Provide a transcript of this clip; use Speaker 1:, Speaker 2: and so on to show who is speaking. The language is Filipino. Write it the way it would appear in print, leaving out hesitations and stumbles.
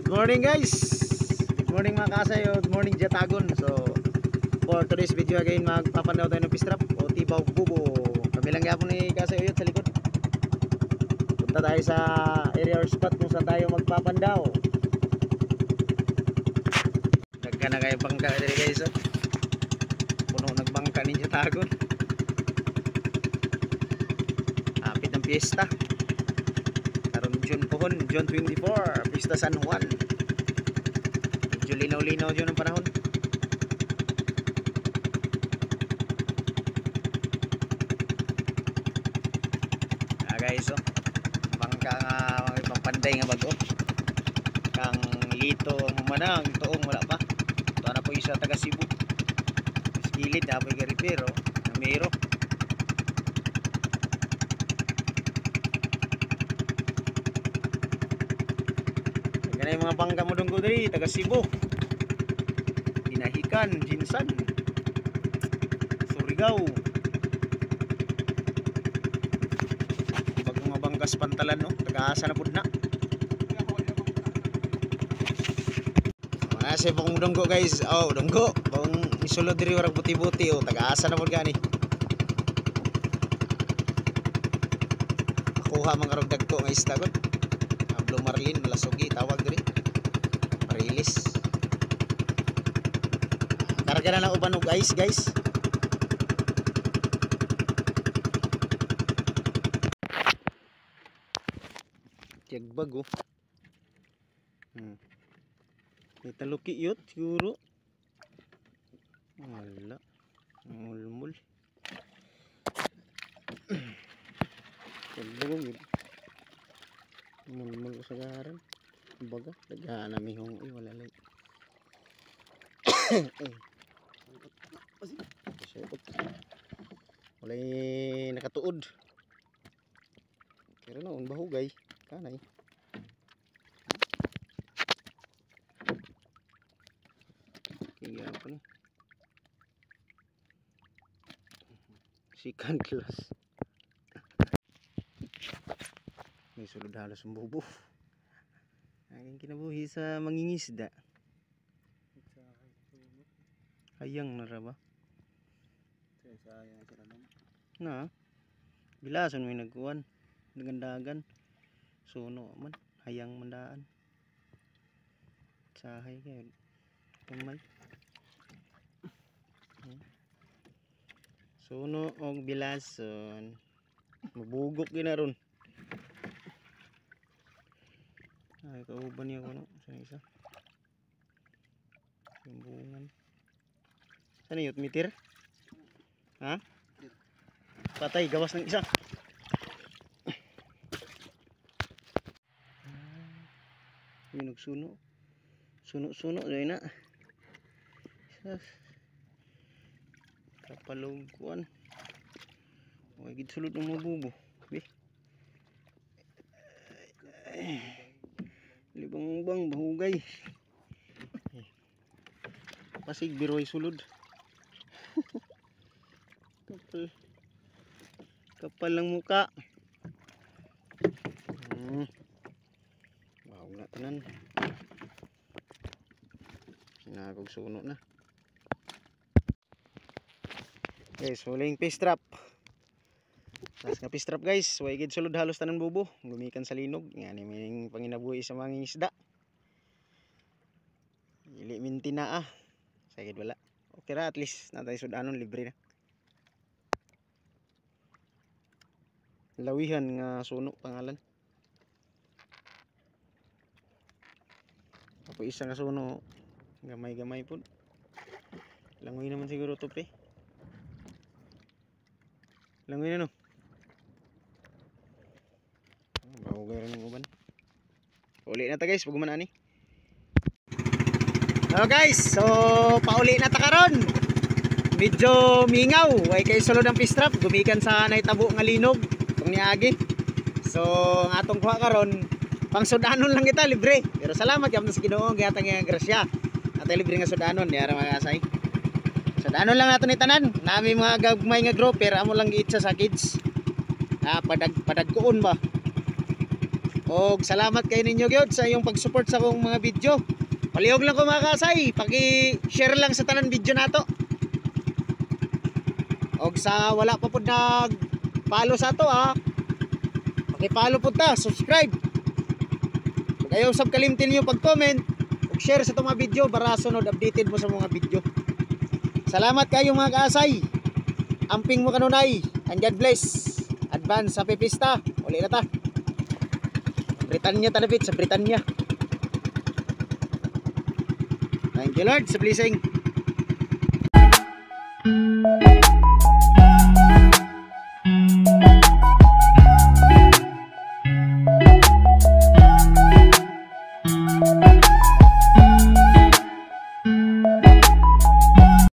Speaker 1: Good morning guys. Good morning mga kasayo. Good morning Jatagon. So for today's video again, magpapandaw tayo ng pistrap o tibaw bubo. Kami lang yapon ni kasayo yun sa likod. Punta tayo sa area or spot kung saan tayo magpapandaw. Nagka na kayo bangka dito guys. Puno nagbangka ni Jatagon. Hapit ng piyesta. June pohon, June 24, Pista San Juan. Medyo linaw-linaw dyan ang panahon. Guys, oh, bangka nga ibang panday nga bago. Kang lito ang humanang, toong wala pa. Ito na po isa taga Cebu. Mas gilid na po yung repair, oh, na mero. Yan yung mga bangka mo dunggo dali, taga Cebu, Dinahican, Jinsan, Surigao. Bagong mga bangkas pantalan no, taga-asa na pud na. Mga sa bagong dunggo guys, oh dunggo, bagong isulod diri warag buti-buti oh, taga-asa na pud gani. Kuha mga rogdag ko nga isda gud. Blue Marlin, Malasugi, tawag diri. Marilis. Karga na lang uban og ice, guys. Tiagbag oh. Italuki yut siguro. Wala. Mulmul. Tiagbag oh. Mulmul sa garan baga daghan na mihong wala lay wala nakatuod kaya na un bahugay kanay kaya pa ni second class. May sulod halos ang bubo. Aking kinabuhi sa mangingisda. Hayang na ra ba? Na. Bilason may nagkuhan. Dagan-dagan. Suno man. Hayang mandaan. Sahay kayo. Kamay. Suno og bilason. Mabugok ginaron. Ay, kauban niya ko no, sa isa. Simbungan. Saan yun? Mitir? Ha? Patay, gawas ng isa. Minog suno. Suno-suno, dahil na. Kapalugkuan. Huwag sulod ng mabubo. Libang-bang bahugay. Pasig biroy sulod. Kapal lang muka. Wow na tanan. Sinagog suno na. Guys, huling fish trap. Tas nga fish trap guys, way gid sulod halos tanan bubo, gumikan sa linog, ngani may panginabuhi sa mga isda. Dili minti na ah. Sagid wala. Okay ra at least natay sudanon libre na. Lawihan nga suno pangalan. Apo isa nga suno gamay-gamay pud. Langoy naman siguro to pre. Langoy na no. Bahugay rin ng uban. Uli na ta guys, pag ani. Hello guys, so pauli na ta karon. Medyo mingaw, way kay sulod ang fish trap, gumikan sa naitabo nga linog tong niagi. So ang atong kuha karon, pang sudanon lang kita libre. Pero salamat gyud sa Ginoo gihatag nga grasya. Atay libre nga sudanon, diara mga kasay. Sudanon lang nato ni tanan. Nami mga gagmay nga grouper, amo lang giitsa sa kids. Padag-padag kuon ba. O Og salamat kay ninyo gyud sa iyong pag-support sa akong mga video. Palihog lang ko mga kasay, paki-share lang sa tanan video nato. Og sa wala pa pud nag-follow sa ato paki-follow pud ta, subscribe. Ug ayaw sab kalimtin niyo pag-comment ug share sa itong mga video para sunod updated mo sa mga video. Salamat kayo mga kasay. Amping mo kanunay. And God bless. Advance happy pista. Uli na ta. Britanya tanapit sa Britanya. Thank you Lord sa blessing.